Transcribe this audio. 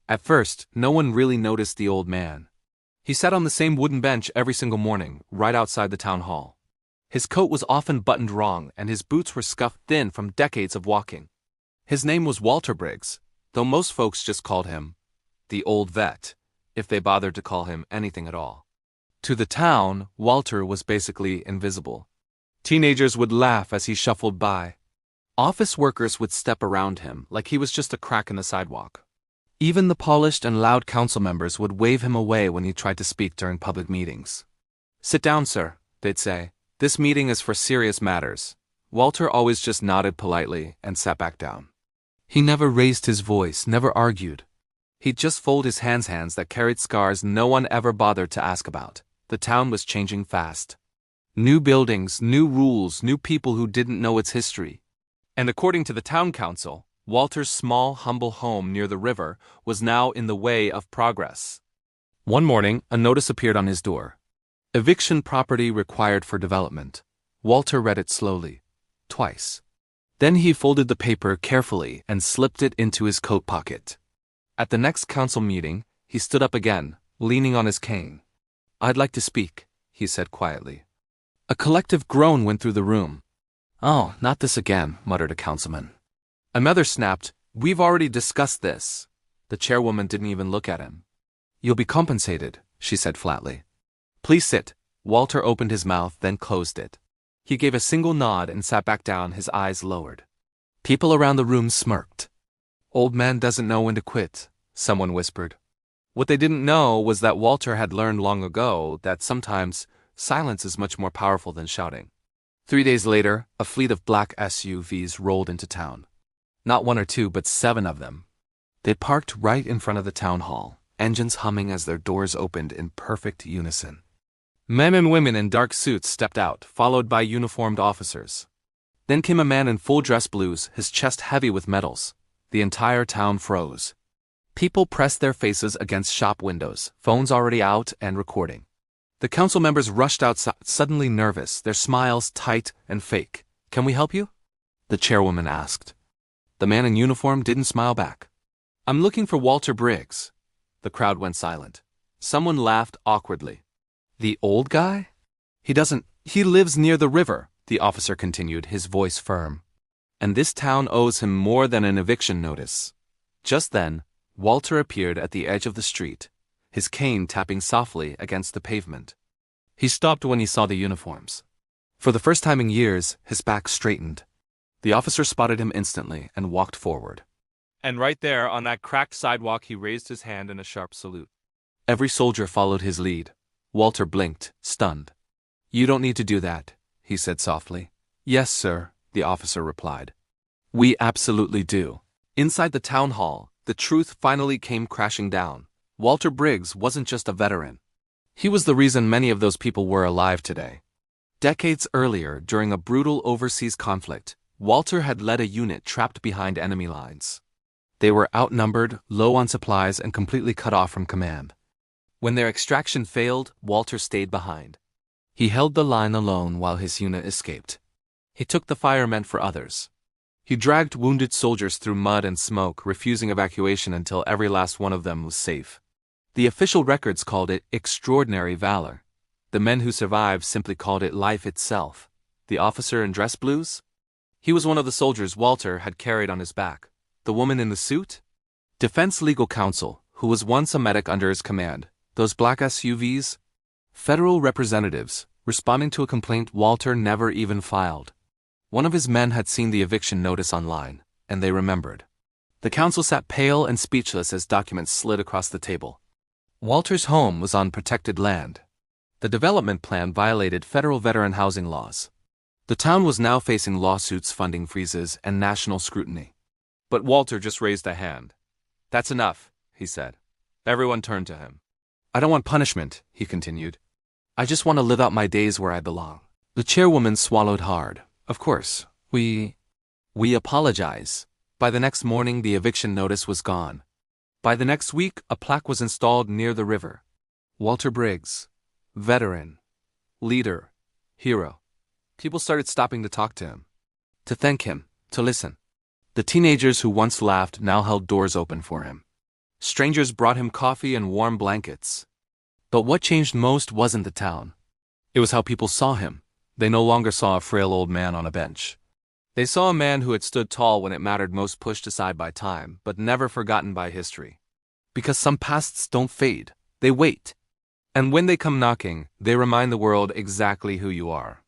At first, no one really noticed the old man. He sat on the same wooden bench every single morning, right outside the town hall. His coat was often buttoned wrong and his boots were scuffed thin from decades of walking. His name was Walter Briggs, though most folks just called him the old vet, if they bothered to call him anything at all. To the town, Walter was basically invisible. Teenagers would laugh as he shuffled by. Office workers would step around him like he was just a crack in the sidewalk. Even the polished and loud council members would wave him away when he tried to speak during public meetings. "Sit down, sir," they'd say. "This meeting is for serious matters." Walter always just nodded politely and sat back down. He never raised his voice, never argued. He'd just fold his hands that carried scars no one ever bothered to ask about. The town was changing fast. New buildings, new rules, new people who didn't know its history. And according to the town council, Walter's small, humble home near the river was now in the way of progress. One morning, a notice appeared on his door. Eviction property required for development. Walter read it slowly, twice. Then he folded the paper carefully and slipped it into his coat pocket. At the next council meeting, he stood up again, leaning on his cane. "I'd like to speak," he said quietly. A collective groan went through the room. "Oh, not this again," muttered a councilman. Another snapped, "We've already discussed this." The chairwoman didn't even look at him. "You'll be compensated," she said flatly. "Please sit." Walter opened his mouth, then closed it. He gave a single nod and sat back down, his eyes lowered. People around the room smirked. "Old man doesn't know when to quit," someone whispered. What they didn't know was that Walter had learned long ago that sometimes silence is much more powerful than shouting. 3 days later, a fleet of black SUVs rolled into town. Not one or two, but 7 of them. They parked right in front of the town hall, engines humming as their doors opened in perfect unison. Men and women in dark suits stepped out, followed by uniformed officers. Then came a man in full dress blues, his chest heavy with medals. The entire town froze. People pressed their faces against shop windows, phones already out and recording. The council members rushed outside, suddenly nervous, their smiles tight and fake. "Can we help you?" the chairwoman asked. The man in uniform didn't smile back. "I'm looking for Walter Briggs." The crowd went silent. Someone laughed awkwardly. "The old guy? He lives near the river," the officer continued, his voice firm. "And this town owes him more than an eviction notice." Just then, Walter appeared at the edge of the street, his cane tapping softly against the pavement. He stopped when he saw the uniforms. For the first time in years, his back straightened. The officer spotted him instantly and walked forward. And right there, on that cracked sidewalk, he raised his hand in a sharp salute. Every soldier followed his lead. Walter blinked, stunned. "You don't need to do that," he said softly. "Yes, sir," the officer replied. "We absolutely do." Inside the town hall, the truth finally came crashing down. Walter Briggs wasn't just a veteran. He was the reason many of those people were alive today. Decades earlier, during a brutal overseas conflict, Walter had led a unit trapped behind enemy lines. They were outnumbered, low on supplies, and completely cut off from command. When their extraction failed, Walter stayed behind. He held the line alone while his unit escaped. He took the fire meant for others. He dragged wounded soldiers through mud and smoke, refusing evacuation until every last one of them was safe. The official records called it extraordinary valor. The men who survived simply called it life itself. The officer in dress blues? He was one of the soldiers Walter had carried on his back. The woman in the suit? Defense Legal Counsel, who was once a medic under his command. Those black SUVs? Federal representatives, responding to a complaint Walter never even filed. One of his men had seen the eviction notice online, and they remembered. The council sat pale and speechless as documents slid across the table. Walter's home was on protected land. The development plan violated federal veteran housing laws. The town was now facing lawsuits, funding freezes, and national scrutiny. But Walter just raised a hand. "That's enough," he said. Everyone turned to him. "I don't want punishment," he continued. "I just want to live out my days where I belong." The chairwoman swallowed hard. "Of course, we apologize." By the next morning, the eviction notice was gone. By the next week, a plaque was installed near the river. Walter Briggs, veteran, leader, hero. People started stopping to talk to him, to thank him, to listen. The teenagers who once laughed now held doors open for him. Strangers brought him coffee and warm blankets. But what changed most wasn't the town. It was how people saw him. They no longer saw a frail old man on a bench. They saw a man who had stood tall when it mattered most, pushed aside by time, but never forgotten by history. Because some pasts don't fade, they wait. And when they come knocking, they remind the world exactly who you are.